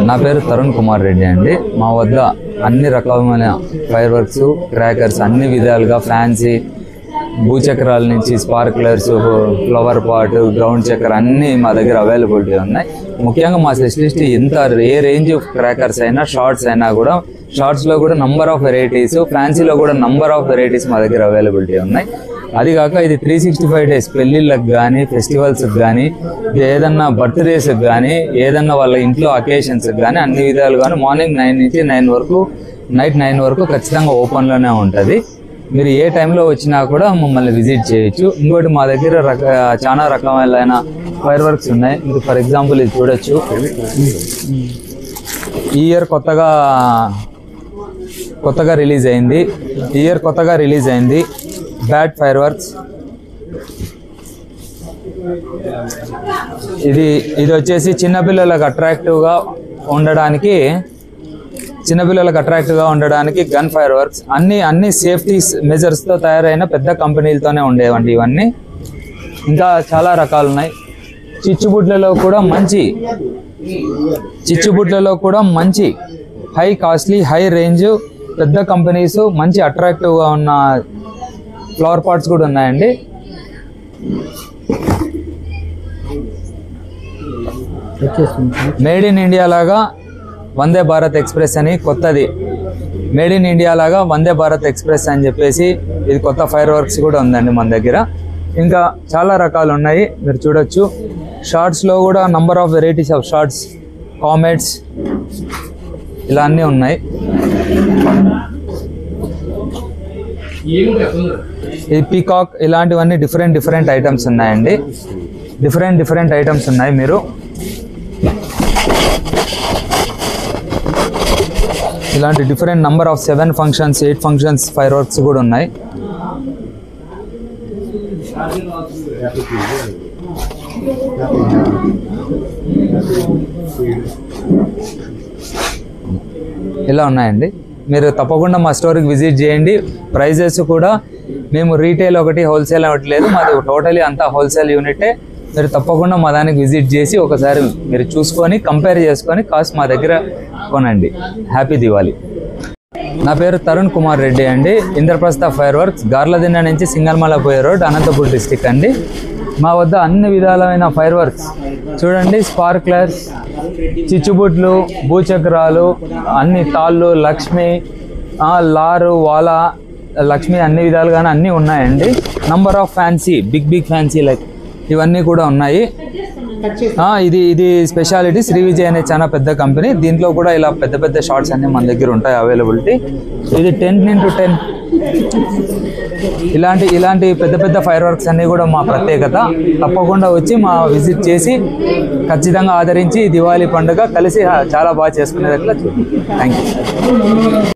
నా పేరు తరుణ్ కుమార్ రెడ్డి అండి. మా వద్ద అన్ని రకమైన ఫైర్ వర్క్స్, క్రాకర్స్ అన్ని విధాలుగా ఫ్యాన్సీ భూచక్రాల నుంచి స్పార్క్లర్స్, ఫ్లవర్ పాట్, గ్రౌండ్ చక్ర అన్నీ మా దగ్గర అవైలబిలిటీ ఉన్నాయి. ముఖ్యంగా మా specialist A range of crackers అయినా, షార్ట్స్ అయినా కూడా, షార్ట్స్లో కూడా నంబర్ ఆఫ్ వెరైటీస్, ఫ్యాన్సీలో కూడా నంబర్ ఆఫ్ వెరైటీస్ మా దగ్గర అవైలబిలిటీ ఉన్నాయి. అది కాక ఇది 365 డేస్ పెళ్లిళ్ళకి కానీ, ఫెస్టివల్స్కి కానీ, ఏదన్నా బర్త్డేస్కి కానీ, ఏదన్నా వాళ్ళ ఇంట్లో అకేషన్స్కి కానీ అన్ని విధాలుగాను మార్నింగ్ 9 నుంచి 9 వరకు, నైట్ 9 వరకు ఖచ్చితంగా ఓపెన్లోనే ఉంటుంది. మీరు ఏ టైంలో వచ్చినా కూడా మమ్మల్ని విజిట్ చేయొచ్చు. ఇంకోటి మా దగ్గర చాలా రకమైన ఫైర్ వర్క్స్ ఉన్నాయి. మీరు ఫర్ ఎగ్జాంపుల్ ఇది చూడొచ్చు. ఈ ఇయర్ కొత్తగా రిలీజ్ అయింది బ్యాట్ ఫైర్ వర్క్స్. ఇది వచ్చేసి చిన్నపిల్లలకు అట్రాక్టివ్గా ఉండడానికి గన్ ఫైర్ వర్క్స్. అన్ని సేఫ్టీ మెజర్స్తో తయారైన పెద్ద కంపెనీలతోనే ఉండేవండి ఇవన్నీ. ఇంకా చాలా రకాలు ఉన్నాయి. చిచ్చుబుట్లలో కూడా మంచి హై కాస్ట్లీ, హై రేంజ్, పెద్ద కంపెనీస్, మంచి అట్రాక్టివ్గా ఉన్న ఫ్లవర్ పాట్స్ కూడా ఉన్నాయండి. మేడ్ ఇన్ ఇండియా లాగా వందే భారత్ ఎక్స్ప్రెస్ అని కొత్తది, మేడ్ ఇన్ ఇండియా లాగా వందే భారత్ ఎక్స్ప్రెస్ అని చెప్పేసి ఇది కొత్త ఫైర్ వర్క్స్ కూడా ఉందండి మన దగ్గర. ఇంకా చాలా రకాలు ఉన్నాయి, మీరు చూడొచ్చు. షార్ట్స్లో కూడా number of varieties of shorts, comets ఇలా అన్నీ ఉన్నాయి. ఈ పీకాక్ ఇలాంటివన్నీ డిఫరెంట్ ఐటమ్స్ ఉన్నాయండి. డిఫరెంట్ ఐటమ్స్ ఉన్నాయి. మీరు ఇలాంటి different number of 7 functions, 8 functions fireworks కూడా ఉన్నాయి. ఇలా ఉన్నాయండి. మీరు తప్పకుండా మా స్టోర్కి విజిట్ చేయండి. ప్రైజెస్ కూడా మేము రీటైల్ ఒకటి, హోల్సేల్ ఒకటి లేదు, మాది టోటలీ అంతా హోల్సేల్ యూనిటే. మీరు తప్పకుండా మా దానికి విజిట్ చేసి ఒకసారి మీరు చూసుకొని కంపేర్ చేసుకొని కాస్ట్ మా దగ్గర కొనండి. హ్యాపీ దివాళీ. నా పేరు తరుణ్ కుమార్ రెడ్డి అండి. ఇంద్రప్రస్థ ఫైర్ వర్క్స్, గార్లదిన్న నుంచి సింగల్మల పోయే రోడ్, అనంతపూర్ డిస్టిక్ అండి. మా వద్ద అన్ని విధాలమైన ఫైర్ వర్క్స్ చూడండి. స్పార్క్లర్స్, చిచ్చుబుట్లు, భూచక్రాలు, అన్ని తాళ్ళు, లక్ష్మి, లారు, వాలా, లక్ష్మి అన్ని విధాలుగానే అన్నీ ఉన్నాయండి. Number of fancy, big fancy like ఇవన్నీ కూడా ఉన్నాయి. ఇది స్పెషాలిటీ. శ్రీ విజయ్ అనే చాలా పెద్ద కంపెనీ. దీంట్లో కూడా ఇలా పెద్ద షార్ట్స్ అన్ని మన దగ్గర ఉంటాయి అవైలబిలిటీ. ఇది 10x10 ఇలాంటి పెద్ద ఫైర్ వర్క్స్ అన్నీ కూడా మా ప్రత్యేకత. తప్పకుండా వచ్చి మా విజిట్ చేసి ఖచ్చితంగా ఆదరించి దివాళీ పండుగ కలిసి చాలా బాగా చేసుకునేదట్లా. Thank you.